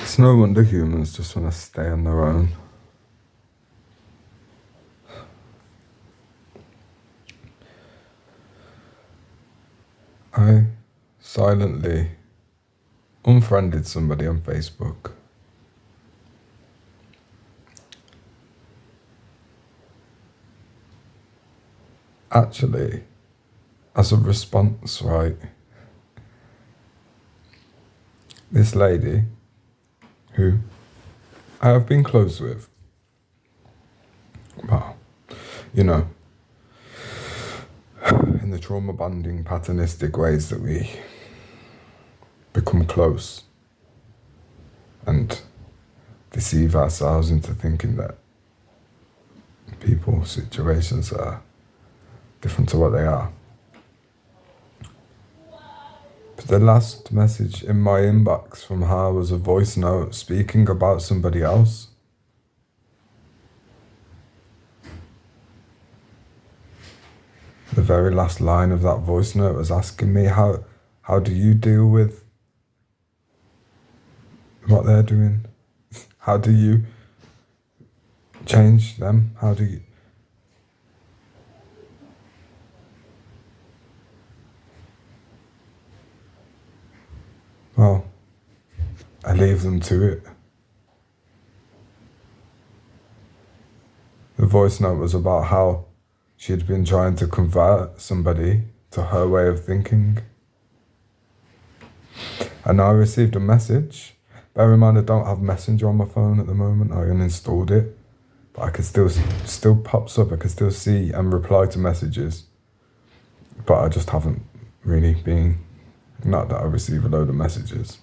It's no wonder humans just want to stay on their own. I silently unfriended somebody on Facebook. Actually, as a response, right? This lady, who I have been close with, well, you know, in the trauma bonding patternistic ways that we become close and deceive ourselves into thinking that people, situations are different to what they are. But the last message in my inbox from her was a voice note speaking about somebody else. The very last line of that voice note was asking me, how do you deal with what they're doing? How do you change them? How do you... Well, I leave them to it. The voice note was about how she had been trying to convert somebody to her way of thinking. And I received a message. Bear in mind, I don't have Messenger on my phone at the moment. I uninstalled it. But I can still pops up. I can still see and reply to messages. But I just haven't really been... Not that I receive a load of messages.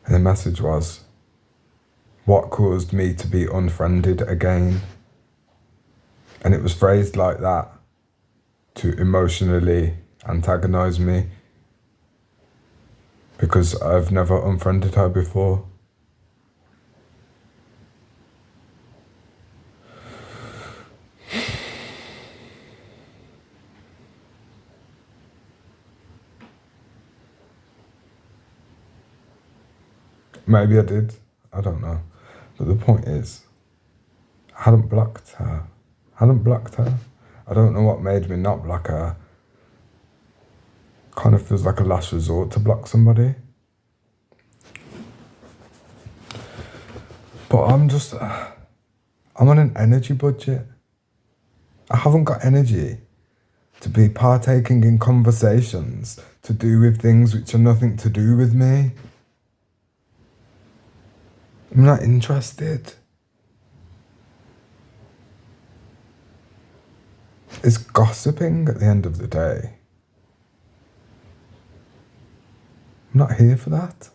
And the message was, what caused me to be unfriended again? And it was phrased like that to emotionally antagonize me because I've never unfriended her before. Maybe I did, I don't know. But the point is, I hadn't blocked her. I don't know what made me not block her. Kind of feels like a last resort to block somebody. But I'm on an energy budget. I haven't got energy to be partaking in conversations to do with things which are nothing to do with me. I'm not interested. It's gossiping at the end of the day. I'm not here for that.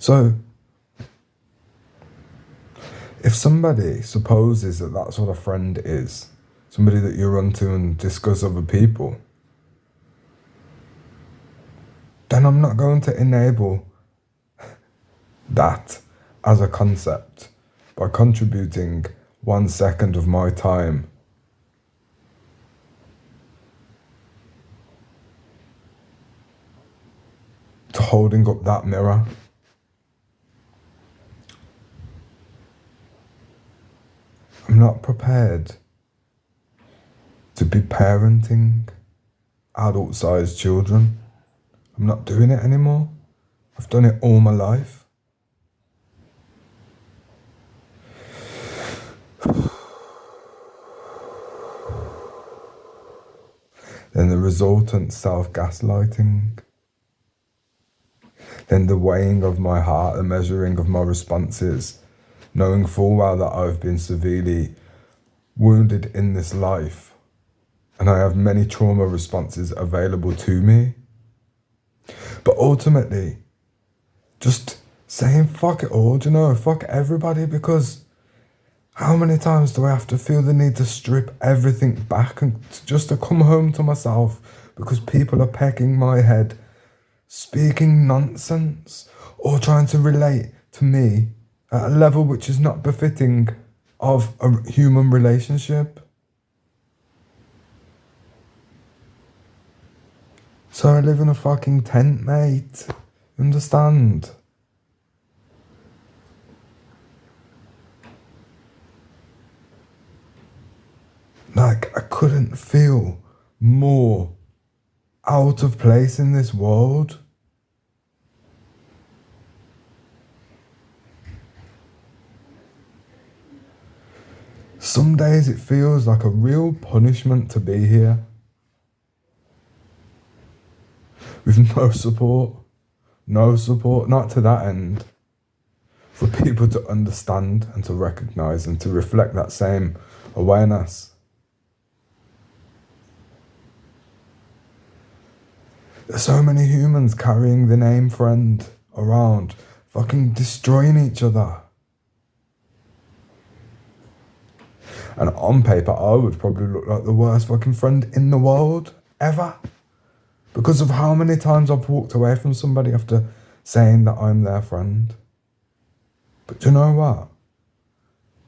So, if somebody supposes that that's what a friend is, somebody that you run to and discuss other people, then I'm not going to enable that as a concept by contributing 1 second of my time to holding up that mirror. I'm not prepared to be parenting adult-sized children. I'm not doing it anymore. I've done it all my life. Then the resultant self-gaslighting. Then the weighing of my heart, the measuring of my responses, knowing full well that I've been severely wounded in this life and I have many trauma responses available to me. But ultimately, just saying fuck it all, fuck everybody, because how many times do I have to feel the need to strip everything back and just to come home to myself because people are pecking my head, speaking nonsense, or trying to relate to me at a level which is not befitting of a human relationship? So I live in a fucking tent, mate. Understand? Like, I couldn't feel more out of place in this world. Some days it feels like a real punishment to be here. With no support. No support, not to that end. For people to understand and to recognise and to reflect that same awareness. There's so many humans carrying the name friend around, fucking destroying each other. And on paper, I would probably look like the worst fucking friend in the world, ever. Because of how many times I've walked away from somebody after saying that I'm their friend. But you know what?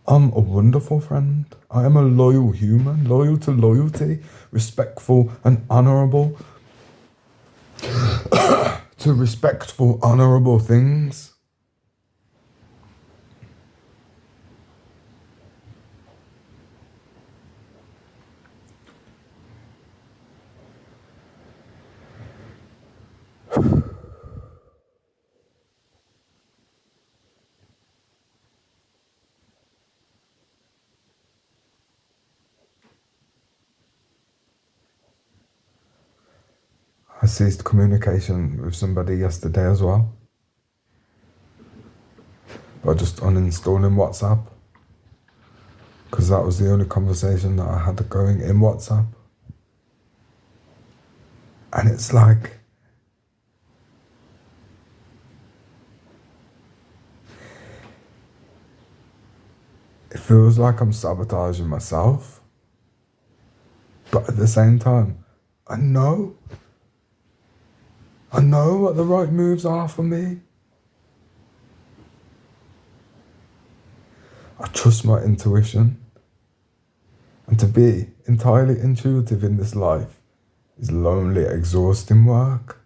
I'm a wonderful friend. I am a loyal human, loyal to loyalty, respectful and honourable. To respectful, honourable things. I ceased communication with somebody yesterday as well. By just uninstalling WhatsApp. Because that was the only conversation that I had going in WhatsApp. And it's like, it feels like I'm sabotaging myself. But at the same time, I know what the right moves are for me. I trust my intuition. And to be entirely intuitive in this life is lonely, exhausting work.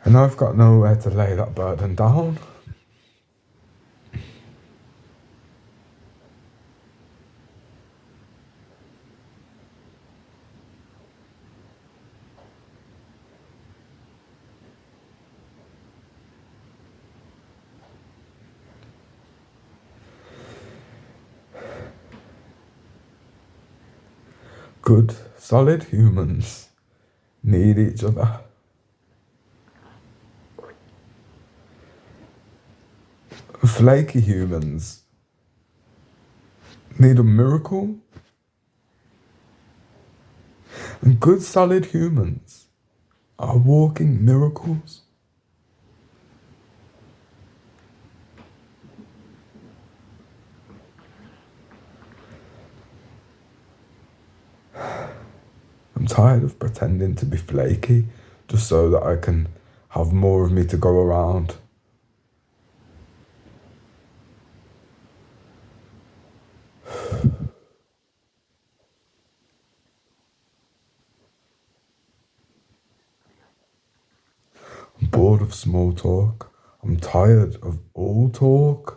And I've got nowhere to lay that burden down. Good, solid humans need each other. Flaky humans need a miracle. And good, solid humans are walking miracles. I'm tired of pretending to be flaky just so that I can have more of me to go around. I'm bored of small talk. I'm tired of all talk.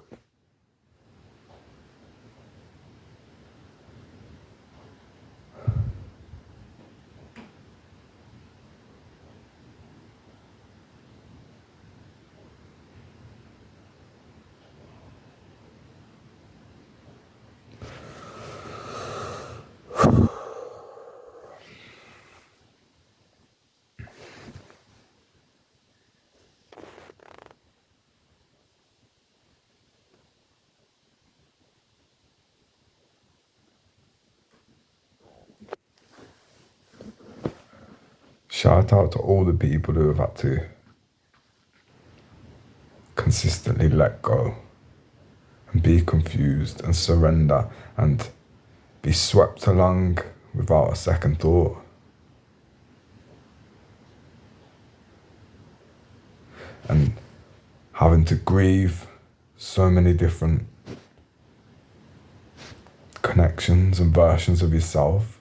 Shout out to all the people who have had to consistently let go and be confused and surrender and be swept along without a second thought. and having to grieve so many different connections and versions of yourself.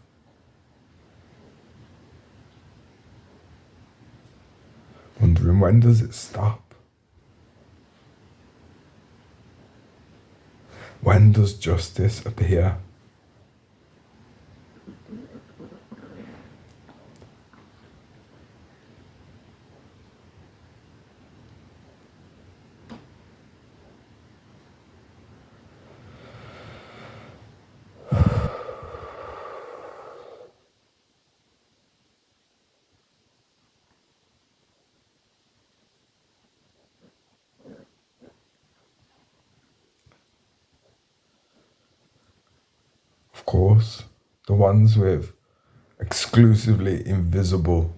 Wondering, when does it stop? When does justice appear? Of course, the ones with exclusively invisible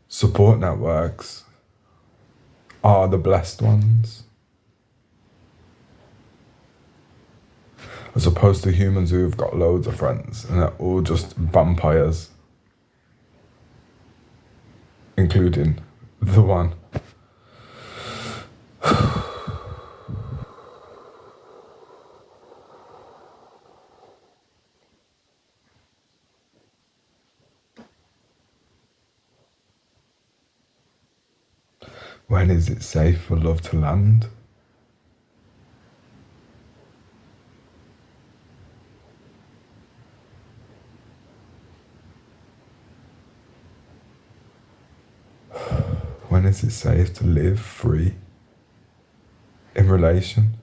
support networks are the blessed ones, as opposed to humans who've got loads of friends and they're all just vampires, including the one. When is it safe for love to land? When is it safe to live free in relation?